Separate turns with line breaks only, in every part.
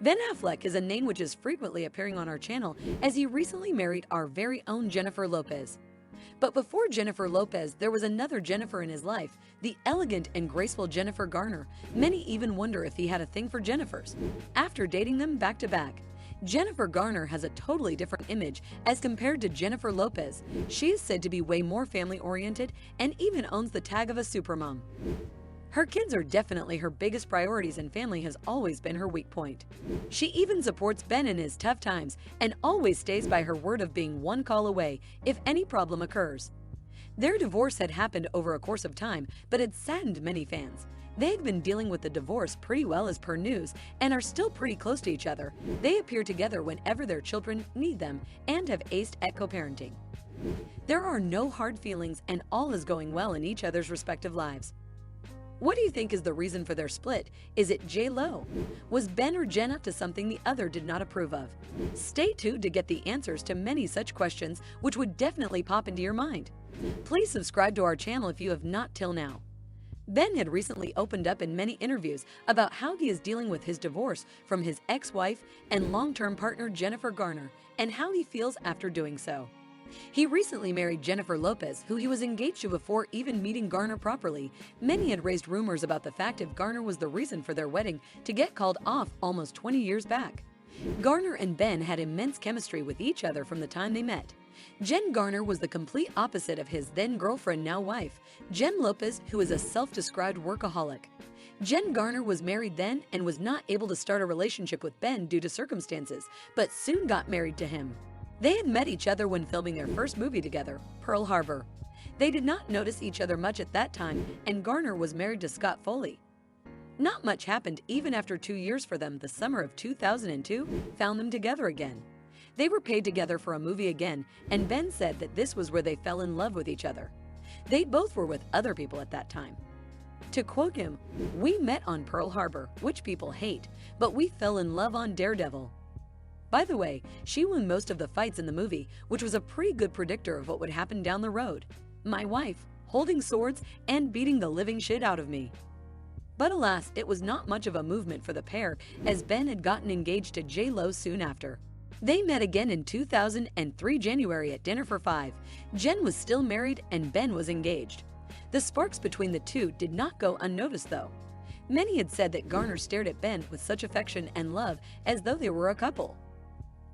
Ben Affleck is a name which is frequently appearing on our channel as he recently married our very own Jennifer Lopez. But before Jennifer Lopez, there was another Jennifer in his life, the elegant and graceful Jennifer Garner. Many even wonder if he had a thing for Jennifers. After dating them back to back, Jennifer Garner has a totally different image as compared to Jennifer Lopez. She is said to be way more family-oriented and even owns the tag of a supermom. Her kids are definitely her biggest priorities, and family has always been her weak point. She even supports Ben in his tough times and always stays by her word of being one call away if any problem occurs. Their divorce had happened over a course of time, but it saddened many fans. They had been dealing with the divorce pretty well as per news and are still pretty close to each other. They appear together whenever their children need them and have aced at co-parenting. There are no hard feelings and all is going well in each other's respective lives. What do you think is the reason for their split? Is it J-Lo? Was Ben or Jen up to something the other did not approve of? Stay tuned to get the answers to many such questions which would definitely pop into your mind. Please subscribe to our channel if you have not till now. Ben had recently opened up in many interviews about how he is dealing with his divorce from his ex-wife and long-term partner Jennifer Garner and how he feels after doing so. He recently married Jennifer Lopez, who he was engaged to before even meeting Garner properly. Many had raised rumors about the fact if Garner was the reason for their wedding to get called off almost 20 years back. Garner and Ben had immense chemistry with each other from the time they met. Jen Garner was the complete opposite of his then-girlfriend, now wife, Jen Lopez, who is a self-described workaholic. Jen Garner was married then and was not able to start a relationship with Ben due to circumstances, but soon got married to him. They had met each other when filming their first movie together, Pearl Harbor. They did not notice each other much at that time, and Garner was married to FOLEY. Not much happened even after 2 years for them. The summer of 2002 found them together again. They were paid together for a movie again, and Ben said that this was where they fell in love with each other. They both were with other people at that time. To quote him, "We met on Pearl Harbor, which people hate, but we fell in love on Daredevil." By the way, she won most of the fights in the movie, which was a pretty good predictor of what would happen down the road. My wife, holding swords and beating the living shit out of me. But alas, it was not much of a movement for the pair, as Ben had gotten engaged to J-Lo soon after. They met again in 2003 January at dinner for 5. Jen was still married and Ben was engaged. The sparks between the two did not go unnoticed though. Many had said that Garner stared at Ben with such affection and love as though they were a couple.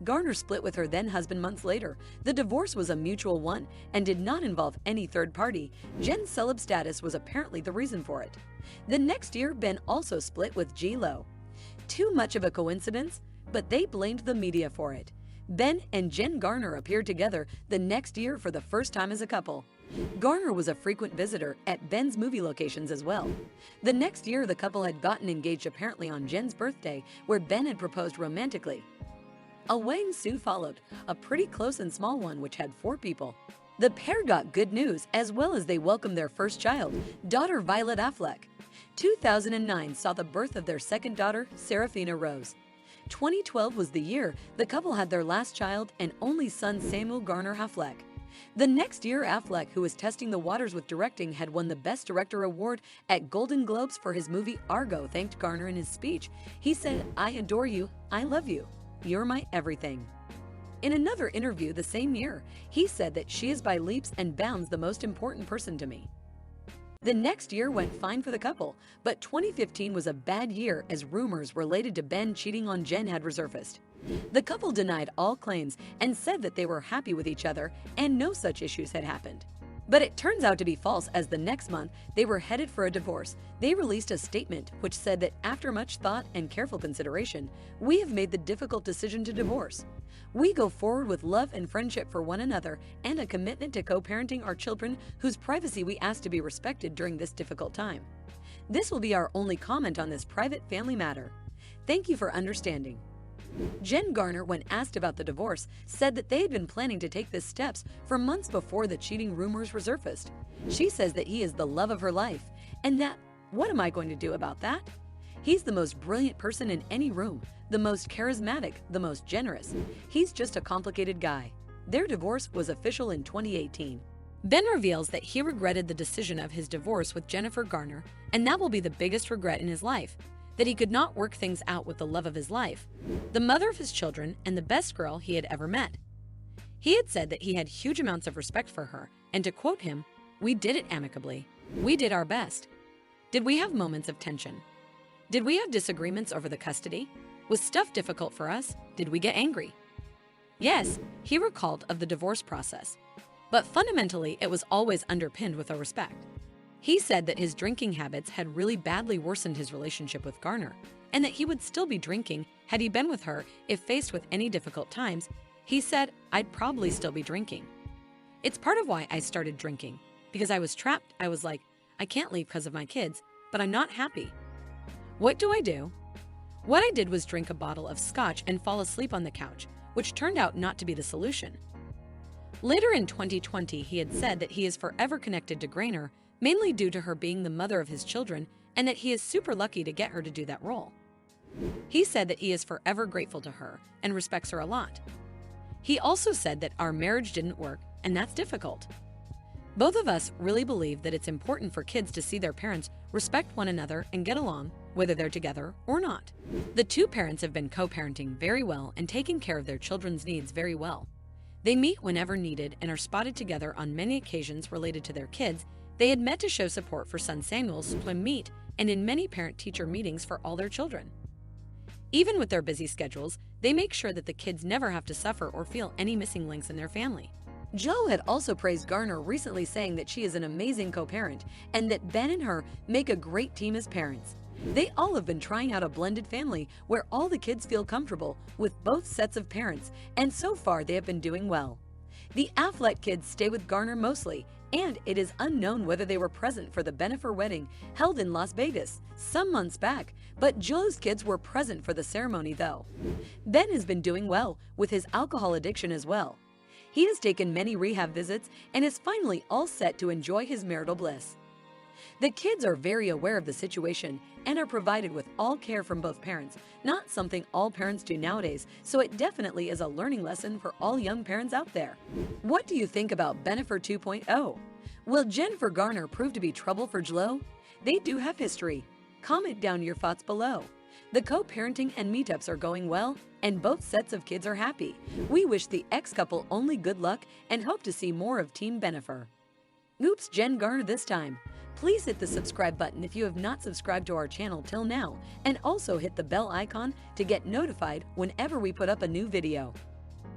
Garner split with her then-husband months later. The divorce was a mutual one and did not involve any third party. Jen's celeb status was apparently the reason for it. The next year, Ben also split with J-Lo. Too much of a coincidence? But they blamed the media for it. Ben and Jen Garner appeared together the next year for the first time as a couple. Garner was a frequent visitor at Ben's movie locations as well. The next year, the couple had gotten engaged apparently on Jen's birthday, where Ben had proposed romantically. A wedding soon followed, a pretty close and small one which had 4 people. The pair got good news as well as they welcomed their first child, daughter Violet Affleck. 2009 saw the birth of their second daughter, Serafina Rose. 2012 was the year the couple had their last child and only son, Samuel Garner Affleck. The next year, Affleck, who was testing the waters with directing, had won the Best Director award at Golden Globes for his movie Argo. Thanked Garner in his speech. He said, "I adore you, I love you. You're my everything." In another interview the same year, he said that she is by leaps and bounds the most important person to me. The next year went fine for the couple, but 2015 was a bad year as rumors related to Ben cheating on Jen had resurfaced. The couple denied all claims and said that they were happy with each other and no such issues had happened. But it turns out to be false, as the next month they were headed for a divorce. They released a statement which said that after much thought and careful consideration, we have made the difficult decision to divorce. We go forward with love and friendship for one another and a commitment to co-parenting our children, whose privacy we ask to be respected during this difficult time. This will be our only comment on this private family matter. Thank you for understanding. Jen Garner, when asked about the divorce, said that they had been planning to take these steps for months before the cheating rumors resurfaced. She says that he is the love of her life, and that, what am I going to do about that? He's the most brilliant person in any room, the most charismatic, the most generous. He's just a complicated guy. Their divorce was official in 2018. Ben reveals that he regretted the decision of his divorce with Jennifer Garner, and that will be the biggest regret in his life. that he could not work things out with the love of his life, the mother of his children, and the best girl he had ever met. He had said that he had huge amounts of respect for her, and to quote him, "We did it amicably. We did our best. Did we have moments of tension? Did we have disagreements over the custody? Was stuff difficult for us? Did we get angry?" Yes, he recalled of the divorce process, but fundamentally it was always underpinned with a respect. He said that his drinking habits had really badly worsened his relationship with Garner, and that he would still be drinking had he been with her if faced with any difficult times. He said, "I'd probably still be drinking. It's part of why I started drinking, because I was trapped. I was like, I can't leave because of my kids, but I'm not happy. What do I do?" What I did was drink a bottle of scotch and fall asleep on the couch, which turned out not to be the solution. Later in 2020, he had said that he is forever connected to Garner, mainly due to her being the mother of his children, and that he is super lucky to get her to do that role. He said that he is forever grateful to her and respects her a lot. He also said that our marriage didn't work, and that's difficult. Both of us really believe that it's important for kids to see their parents respect one another and get along, whether they're together or not. The two parents have been co-parenting very well and taking care of their children's needs very well. They meet whenever needed and are spotted together on many occasions related to their kids. They had met to show support for son Samuel's swim meet and in many parent-teacher meetings for all their children. Even with their busy schedules, they make sure that the kids never have to suffer or feel any missing links in their family. Joe had also praised Garner, recently saying that she is an amazing co-parent and that Ben and her make a great team as parents. They all have been trying out a blended family where all the kids feel comfortable with both sets of parents, and so far they have been doing well. The Affleck kids stay with Garner mostly, and it is unknown whether they were present for the Jennifer wedding held in Las Vegas some months back, but Joe's kids were present for the ceremony though. Ben has been doing well with his alcohol addiction as well. He has taken many rehab visits and is finally all set to enjoy his marital bliss. The kids are very aware of the situation and are provided with all care from both parents, not something all parents do nowadays, so it definitely is a learning lesson for all young parents out there. What do you think about Jennifer 2.0? Will Jennifer Garner prove to be trouble for Joe? They do have history. Comment down your thoughts below. The co-parenting and meetups are going well, and both sets of kids are happy. We wish the ex-couple only good luck and hope to see more of Team Jennifer. Oops, Jen Garner this time. Please hit the subscribe button if you have not subscribed to our channel till now, and also hit the bell icon to get notified whenever we put up a new video.